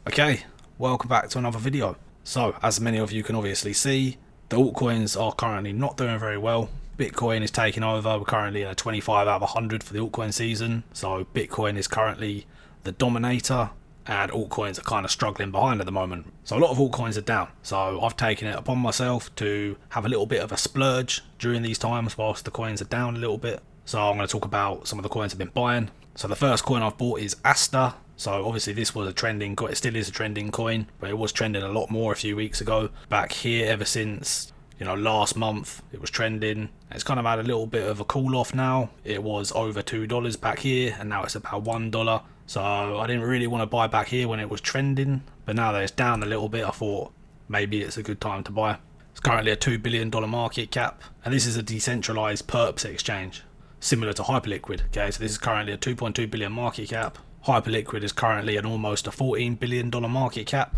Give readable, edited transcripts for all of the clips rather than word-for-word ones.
Okay, welcome back to another video. So, as many of you can obviously see, the altcoins are currently not doing very well. Bitcoin is taking over. We're currently in a 25 out of 100 for the altcoin season. So Bitcoin is currently the dominator and altcoins are kind of struggling behind at the moment. So a lot of altcoins are down. So I've taken it upon myself to have a little bit of a splurge during these times whilst the coins are down a little bit. So I'm going to talk about some of the coins I've been buying. So the first coin I've bought is Aster. So obviously this was a trending coin, it still is a trending coin, but it was trending a lot more a few weeks ago. Back here ever since, last month it was trending. It's kind of had a little bit of a cool off now. It was over $2 back here and now it's about $1. So I didn't really want to buy back here when it was trending, but now that it's down a little bit I thought maybe it's a good time to buy. It's currently a $2 billion market cap and this is a decentralized perps exchange similar to Hyperliquid. Okay, so this is currently a 2.2 billion market cap. Hyperliquid is currently an almost a $14 billion market cap.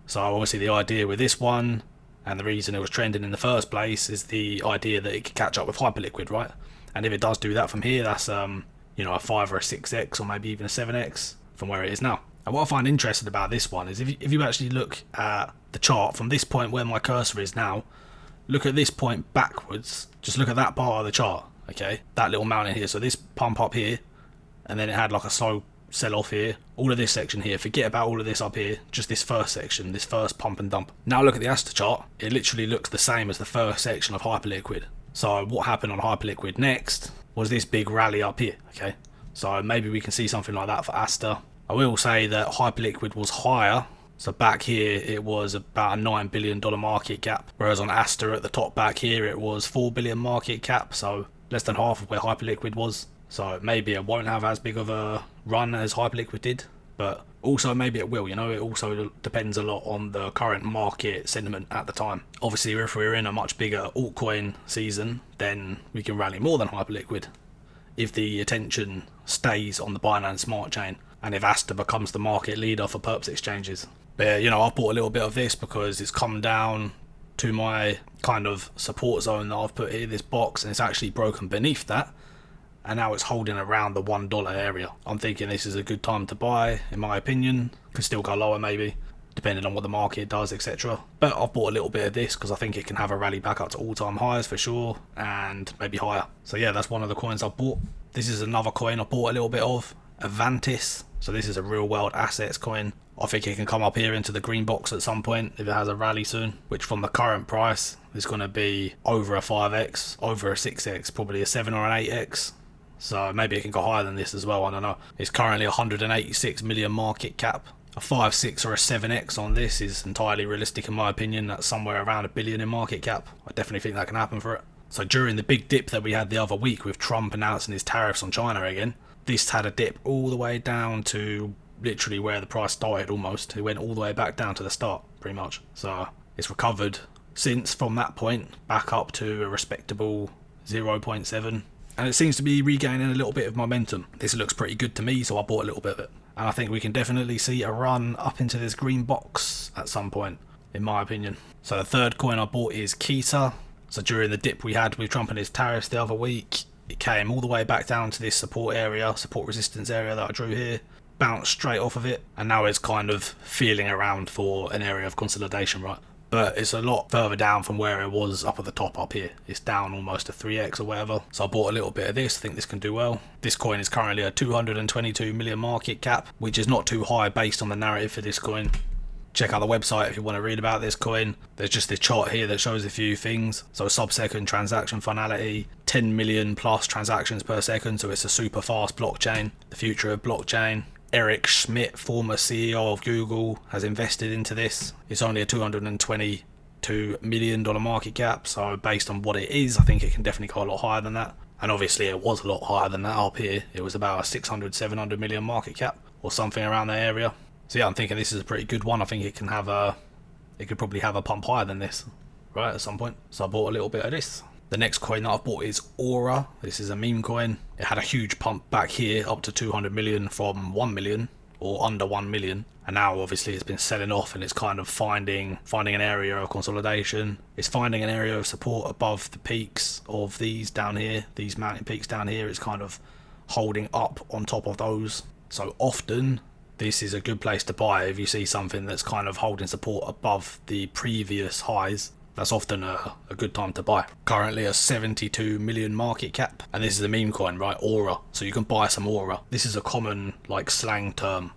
So obviously the idea with this one, and the reason it was trending in the first place, is the idea that it could catch up with Hyperliquid, right? And if it does do that from here, that's a 5 or a 6x or maybe even a 7x from where it is now. And what I find interesting about this one is if you actually look at the chart from this point where my cursor is now, look at this point backwards, just look at that part of the chart, okay? That little mountain here, so this pump up here, and then it had like a slow sell off here, all of this section here, forget about all of this up here, just this first section, this first pump and dump. Now look at the Aster chart, it literally looks the same as the first section of Hyperliquid. So what happened on Hyperliquid next was this big rally up here, okay? So maybe we can see something like that for Aster. I will say that Hyperliquid was higher, so back here it was about a $9 billion market cap, whereas on Aster at the top back here it was $4 billion market cap, so less than half of where Hyperliquid was. So maybe it won't have as big of a run as Hyperliquid did, but also maybe it will, it also depends a lot on the current market sentiment at the time. Obviously if we're in a much bigger altcoin season, then we can rally more than Hyperliquid if the attention stays on the Binance Smart Chain and if Aster becomes the market leader for perps exchanges. But I've bought a little bit of this because it's come down to my kind of support zone that I've put here, this box, and it's actually broken beneath that. And now it's holding around the $1 area. I'm thinking this is a good time to buy, in my opinion. Could still go lower maybe, depending on what the market does, etc. But I've bought a little bit of this because I think it can have a rally back up to all-time highs for sure, and maybe higher. So yeah, that's one of the coins I've bought. This is another coin I bought a little bit of, Avantis. So this is a real world assets coin. I think it can come up here into the green box at some point if it has a rally soon, which from the current price is going to be over a 5x, over a 6x, probably a 7 or an 8x. So maybe it can go higher than this as well, I don't know. It's currently 186 million market cap. A 5, 6 or a 7x on this is entirely realistic in my opinion. That's somewhere around $1 billion in market cap. I definitely think that can happen for it. So during the big dip that we had the other week with Trump announcing his tariffs on China again, this had a dip all the way down to literally where the price started almost. It went all the way back down to the start pretty much. So it's recovered since from that point back up to a respectable 0.7. And it seems to be regaining a little bit of momentum. This looks pretty good to me, so I bought a little bit of it. And I think we can definitely see a run up into this green box at some point, in my opinion. So the third coin I bought is Keeta. So during the dip we had with Trump and his tariffs the other week, it came all the way back down to this support resistance area that I drew here, bounced straight off of it, and now it's kind of feeling around for an area of consolidation, right? But it's a lot further down from where it was up at the top up here. It's down almost a 3x or whatever. So I bought a little bit of this. I think this can do well. This coin is currently a 222 million market cap, which is not too high based on the narrative for this coin. Check out the website if you want to read about this coin. There's just this chart here that shows a few things. So sub-second transaction finality, 10 million plus transactions per second. So it's a super fast blockchain, the future of blockchain. Eric Schmidt, former CEO of Google, has invested into this. It's only a $222 million market cap, so based on what it is, I think it can definitely go a lot higher than that. And obviously it was a lot higher than that up here. It was about a 600, 700 million market cap or something around that area. So yeah, I'm thinking this is a pretty good one. I think it could probably have a pump higher than this, right, at some point. So I bought a little bit of this. The next coin that I've bought is Aura. This is a meme coin. It had a huge pump back here up to 200 million from 1 million or under 1 million. And now obviously it's been selling off and it's kind of finding an area of consolidation. It's finding an area of support above the peaks of these down here, these mountain peaks down here. It's kind of holding up on top of those. So often this is a good place to buy if you see something that's kind of holding support above the previous highs. That's often a good time to buy. Currently a 72 million market cap, and this is a meme coin, right? Aura. So you can buy some Aura. This is a common like slang term.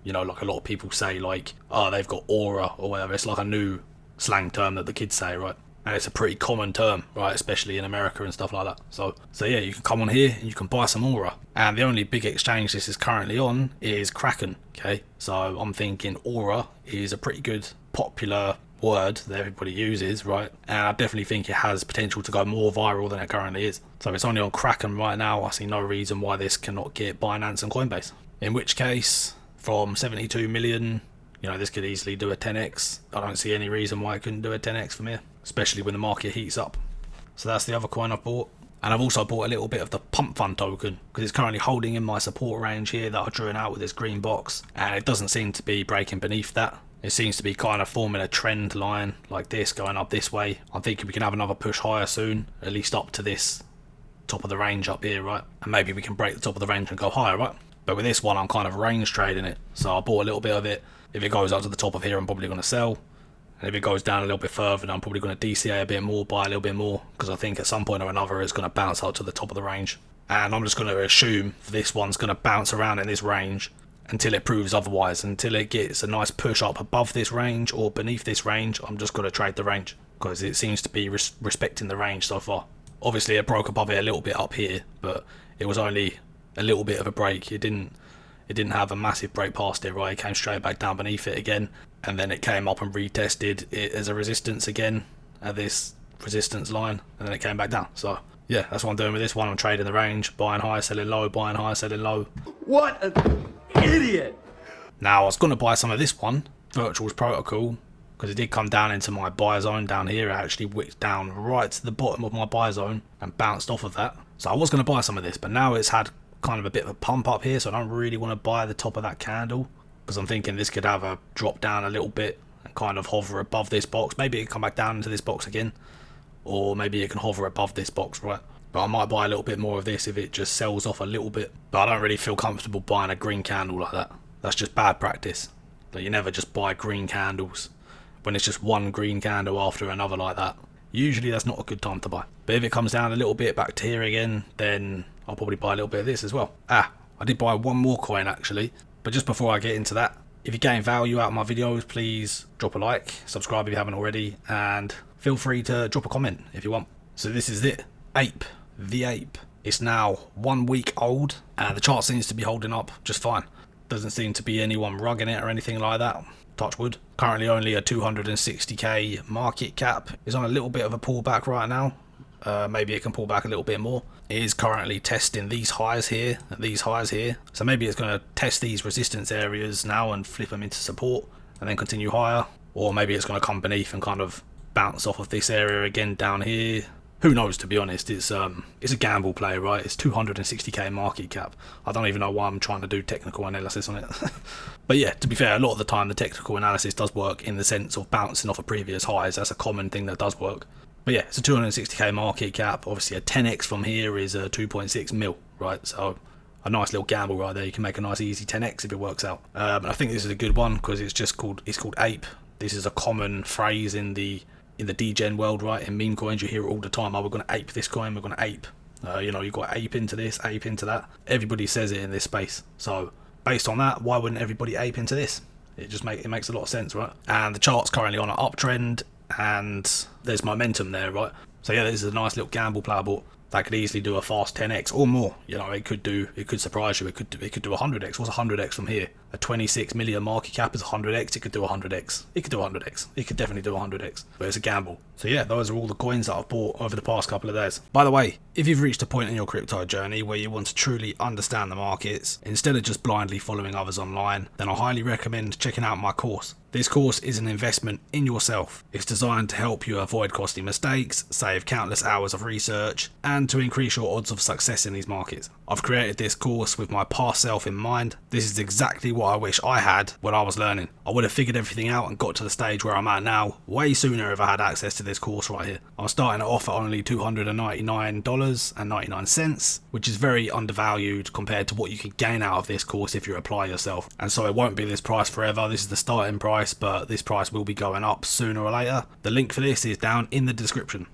You know, like a lot of people say like, oh, they've got Aura or whatever. It's like a new slang term that the kids say, right? And it's a pretty common term, right? Especially in America and stuff like that. So yeah, you can come on here and you can buy some Aura. And the only big exchange this is currently on is Kraken, okay? So I'm thinking Aura is a pretty good popular word that everybody uses, right? And I definitely think it has potential to go more viral than it currently is. So if it's only on Kraken right now, I see no reason why this cannot get Binance and Coinbase. In which case, from 72 million, you know, this could easily do a 10x. I don't see any reason why it couldn't do a 10x from here, especially when the market heats up. So that's the other coin I've bought. And I've also bought a little bit of the pump fund token because it's currently holding in my support range here that I drew out with this green box, and it doesn't seem to be breaking beneath that. It seems to be kind of forming a trend line like this, going up this way. I'm thinking we can have another push higher soon, at least up to this top of the range up here, right? And maybe we can break the top of the range and go higher, right? But with this one, I'm kind of range trading it. So I bought a little bit of it. If it goes up to the top of here, I'm probably going to sell. And if it goes down a little bit further, then I'm probably going to DCA a bit more, buy a little bit more, because I think at some point or another it's going to bounce out to the top of the range. And I'm just going to assume this one's going to bounce around in this range until it proves otherwise, until it gets a nice push up above this range or beneath this range. I'm just going to trade the range because it seems to be respecting the range so far. Obviously it broke above it a little bit up here, but it was only a little bit of a break. It didn't have a massive break past it, right? It came straight back down beneath it again, and then it came up and retested it as a resistance again at this resistance line, and then it came back down. So yeah, that's what I'm doing with this one. I'm trading the range, buying high, selling low, buying high, selling low. What an idiot! Now I was going to buy some of this one, Virtual's Protocol, because it did come down into my buy zone down here. It actually wicked down right to the bottom of my buy zone and bounced off of that. So I was going to buy some of this, but now it's had kind of a bit of a pump up here, so I don't really want to buy the top of that candle, because I'm thinking this could have a drop down a little bit and kind of hover above this box. Maybe it can come back down into this box again, or maybe it can hover above this box, right? But I might buy a little bit more of this if it just sells off a little bit. But I don't really feel comfortable buying a green candle like that. That's just bad practice. But you never just buy green candles when it's just one green candle after another like that. Usually that's not a good time to buy. But if it comes down a little bit back to here again, then I'll probably buy a little bit of this as well. I did buy one more coin actually. But just before I get into that, if you're getting value out of my videos, please drop a like, subscribe if you haven't already, and feel free to drop a comment if you want. So this is it. Ape. The Ape. It's now 1 week old, and the chart seems to be holding up just fine. Doesn't seem to be anyone rugging it or anything like that. Touch wood. Currently only a 260k market cap. It's on a little bit of a pullback right now. Maybe it can pull back a little bit more. It is currently testing these highs here and these highs here. So maybe it's going to test these resistance areas now and flip them into support and then continue higher. Or maybe it's going to come beneath and kind of bounce off of this area again down here. Who knows, to be honest. It's a gamble play, right? It's 260k market cap. I don't even know why I'm trying to do technical analysis on it. But yeah, to be fair, a lot of the time the technical analysis does work in the sense of bouncing off of previous highs. That's a common thing that does work. But yeah, it's a 260k market cap. Obviously a 10x from here is a 2.6 mil, right? So a nice little gamble right there. You can make a nice easy 10x if it works out. And I think this is a good one because it's called Ape. This is a common phrase in the degen world, right? In meme coins you hear it all the time. Oh, we're going to ape this coin, we're going to ape. You know, you've got ape into this, ape into that. Everybody says it in this space. So based on that, why wouldn't everybody ape into this? It makes a lot of sense, right? And the chart's currently on an uptrend and there's momentum there, right? So yeah, this is a nice little gamble player bought. That could easily do a fast 10x or more. You know, it could surprise you. It could do 100x. What's 100x from here? A 26 million market cap is 100x. It could do 100x. It could do 100x. It could definitely do 100x. But it's a gamble. So yeah, those are all the coins that I've bought over the past couple of days. By the way, if you've reached a point in your crypto journey where you want to truly understand the markets instead of just blindly following others online, then I highly recommend checking out my course. This course is an investment in yourself. It's designed to help you avoid costly mistakes, save countless hours of research, and to increase your odds of success in these markets. I've created this course with my past self in mind. This is exactly what what I wish I had when I was learning. I would have figured everything out and got to the stage where I'm at now way sooner if I had access to this course right here. I'm starting it off at only $299.99, which is very undervalued compared to what you could gain out of this course if you apply yourself. And so it won't be this price forever. This is the starting price, but this price will be going up sooner or later. The link for this is down in the description.